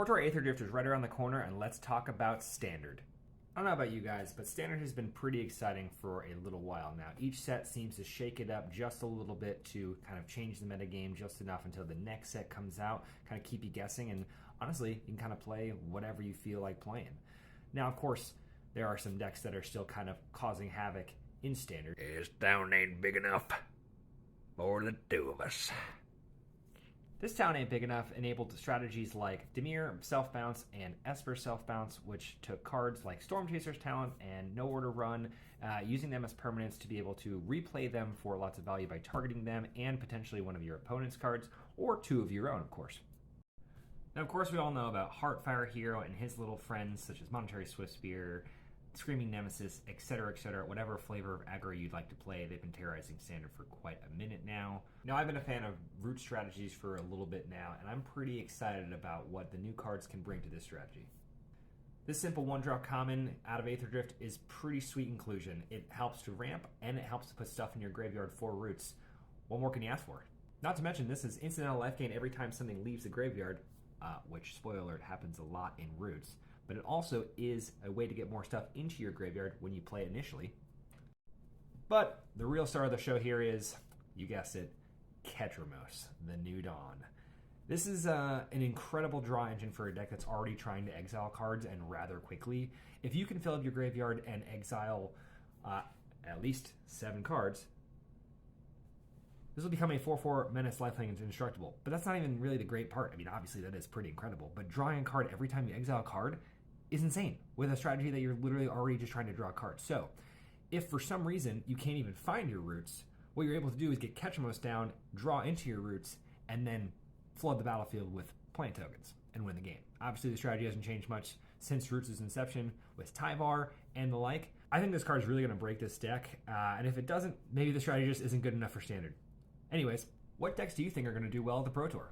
Pro Tour Aetherdrift is right around the corner, and let's talk about Standard. I don't know about you guys, but Standard has been pretty exciting for a little while now. Each set seems to shake it up just a little bit to kind of change the metagame just enough until the next set comes out, kind of keep you guessing, and honestly, you can kind of play whatever you feel like playing. Now, of course, there are some decks that are still kind of causing havoc in Standard. This town ain't big enough for the two of us. This town ain't big enough enabled strategies like Dimir Self-Bounce and Esper Self-Bounce, which took cards like Storm Chaser's Talent and No Order Run, using them as permanents to be able to replay them for lots of value by targeting them and potentially one of your opponent's cards, or two of your own, of course. Now, of course, we all know about Heartfire Hero and his little friends, such as Monetary Swift Spear, Screaming Nemesis, etc., whatever flavor of aggro you'd like to play. They've been terrorizing Standard for quite a minute now. Now, I've been a fan of root strategies for a little bit now, and I'm pretty excited about what the new cards can bring to this strategy. This simple one-drop common out of Aetherdrift is pretty sweet inclusion. It helps to ramp, and it helps to put stuff in your graveyard for roots. What more can you ask for? Not to mention, this is incidental life gain every time something leaves the graveyard, which, spoiler alert, happens a lot in roots. But it also is a way to get more stuff into your graveyard when you play initially. But the real star of the show here is, you guessed it, Ketramos, the New Dawn. This is an incredible draw engine for a deck that's already trying to exile cards, and rather quickly. If you can fill up your graveyard and exile at least 7 cards, this will become a 4/4 Menace Lifelink and Indestructible. But that's not even really the great part. I mean, obviously that is pretty incredible. But drawing a card every time you exile a card is insane with a strategy that you're literally already just trying to draw a card. So, if for some reason you can't even find your roots, what you're able to do is get Ketramos down, draw into your roots, and then flood the battlefield with plant tokens and win the game. Obviously, the strategy hasn't changed much since Roots' inception with Tyvar and the like. I think this card is really going to break this deck, and if it doesn't, maybe the strategy just isn't good enough for Standard. Anyways, what decks do you think are going to do well at the Pro Tour?